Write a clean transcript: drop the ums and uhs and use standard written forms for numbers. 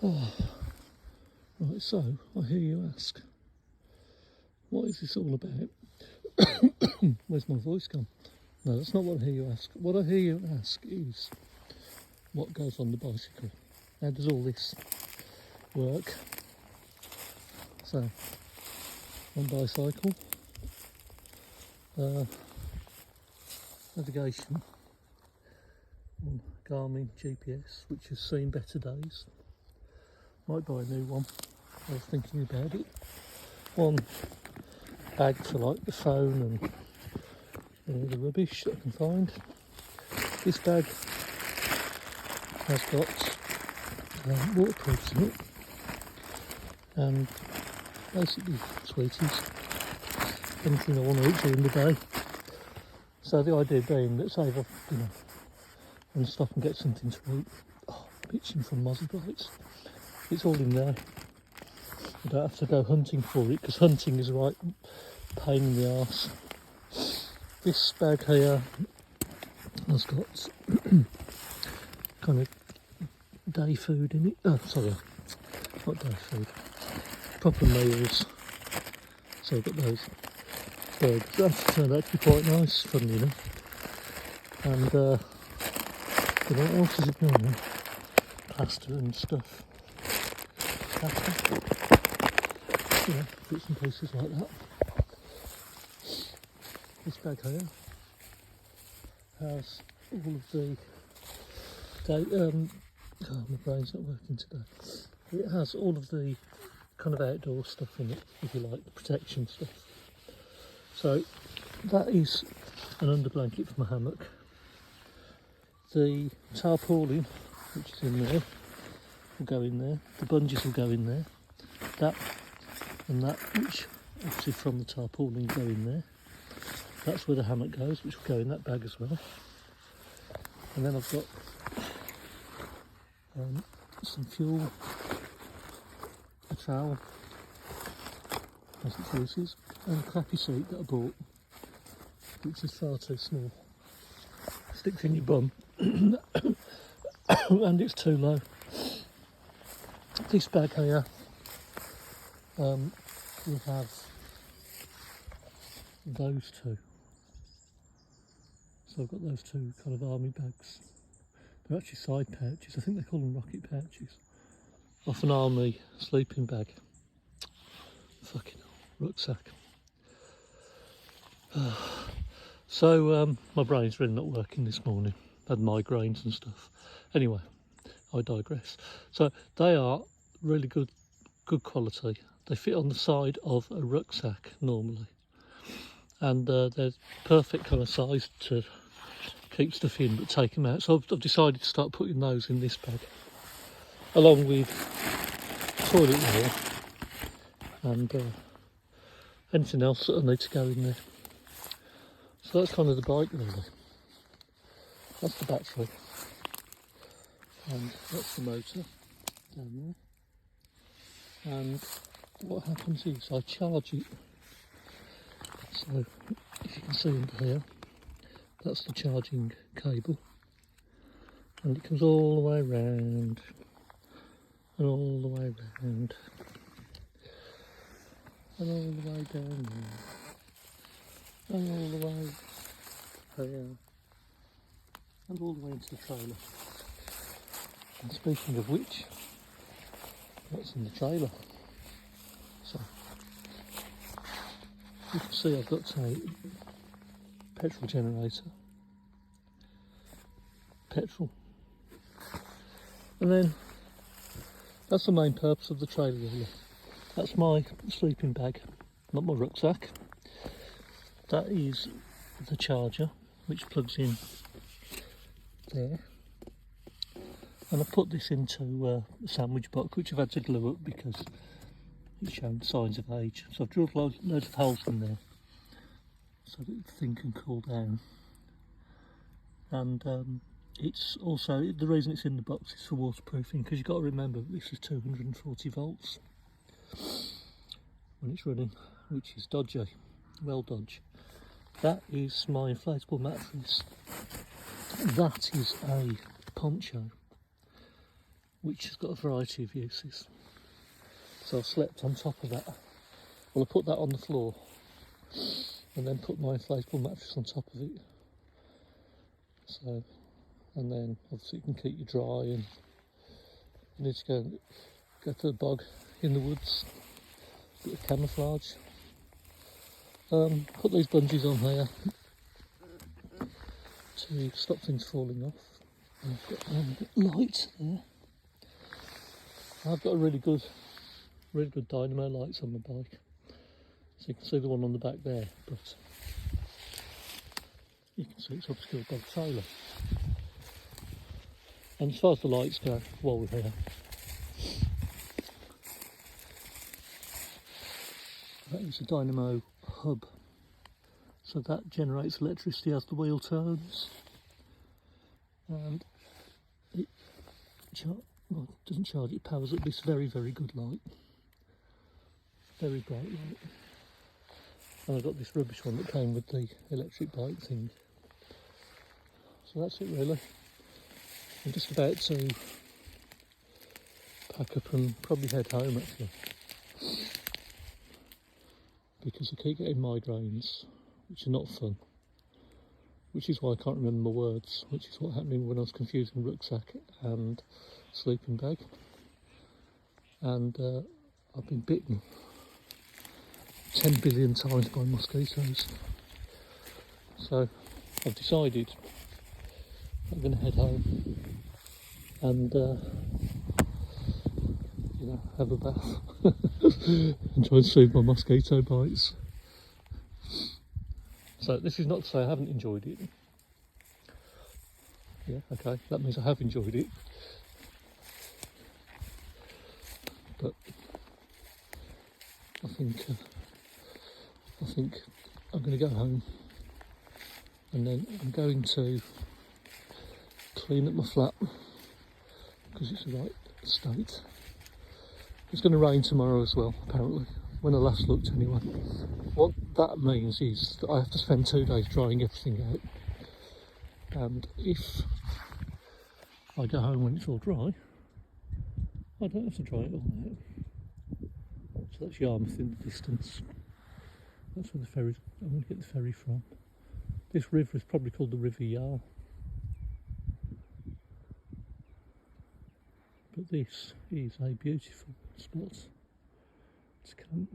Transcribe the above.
Right, so I hear you ask, what is this all about? Where's my voice gone? No, that's not what I hear you ask. What I hear you ask is, what goes on the bicycle? How does all this work? So, one bicycle, navigation on Garmin GPS, which has seen better days. Might buy a new one. I was thinking about it. One bag for like the phone and the rubbish that I can find. This bag has got waterproofs in it and basically sweeties, anything I want to eat during the day. So the idea being that say if I, and stop and get something to eat. Oh, pitching from Mozzie Bites. It's all in there. I don't have to go hunting for it because hunting is a right pain in the arse. This bag here has got kind of day food in it. Oh, sorry, not day food. Proper meals. So I've got those birds. That's turned out to be quite nice, funnily enough. And what else is it going? Plaster and stuff. Plaster. Yeah, bits and pieces like that. This bag here has all of the my brain's not working today. It has all of the kind of outdoor stuff in it, if you like, the protection stuff. So that is an under blanket for my hammock. The tarpaulin, which is in there, will go in there. The bungees will go in there. That and that, which obviously from the tarpaulin, go in there. That's where the hammock goes, which will go in that bag as well. And then I've got some fuel, a trowel, as it uses, and a crappy seat that I bought, which is far too small. Sticks in your bum, and it's too low. This bag here will have those two. So I've got those two kind of army bags. They're actually side pouches. I think they call them rocket pouches. Off an army sleeping bag. Fucking hell, rucksack. So my brain's really not working this morning. Had migraines and stuff. Anyway, I digress. So they are really good quality. They fit on the side of a rucksack normally. And they're perfect kind of size to keep stuff in but take them out. So I've decided to start putting those in this bag, along with toilet roll and anything else that I need to go in there. So that's kind of the bike really. That's the battery. And that's the motor down there. And what happens is I charge it. So if you can see under here, that's the charging cable, and it comes all the way round and all the way round and all the way down there and all the way here and all the way into the trailer. And speaking of which, what's in the trailer? So you can see I've got a petrol generator, petrol, and then that's the main purpose of the trailer really. That's my sleeping bag, not my rucksack. That is the charger which plugs in there, and I put this into a sandwich box which I've had to glue up because it's shown signs of age. So I've drilled loads of holes in there so that the thing can cool down. And it's also, the reason it's in the box is for waterproofing, because you've got to remember this is 240 volts when it's running, which is dodgy, well dodgy. That is my inflatable mattress. That is a poncho. which has got a variety of uses. So I've slept on top of that. Well, I put that on the floor and then put my inflatable mattress on top of it. So, and then obviously it can keep you dry, and you need to go to the bog in the woods, bit of camouflage. Put these bungees on here to stop things falling off. And I've got light there. I've got really good dynamo lights on my bike, so you can see the one on the back there, but you can see it's obscured by the trailer. And as far as the lights go, while we're here, that is a dynamo hub, so that generates electricity as the wheel turns, and it doesn't charge, it powers up this very, very good light, very bright light. And I've got this rubbish one that came with the electric bike thing. So that's it really. I'm just about to pack up and probably head home actually, because I keep getting migraines, which are not fun, which is why I can't remember my words, which is what happened when I was confusing rucksack and sleeping bag. And I've been bitten 10 billion times by mosquitoes. So I've decided I'm going to head home and have a bath and try and soothe my mosquito bites. So this is not to say I haven't enjoyed it. Yeah, okay, that means I have enjoyed it. But I think I'm going to go home, and then I'm going to clean up my flat because it's the right state. It's going to rain tomorrow as well, apparently, when I last looked anyway. What that means is that I have to spend 2 days drying everything out, and if I go home when it's all dry, I don't have to dry it all out. So that's Yarmouth in the distance. That's where the ferry, I'm going to get the ferry from. This river is probably called the River Yar. But this is a beautiful spot to camp.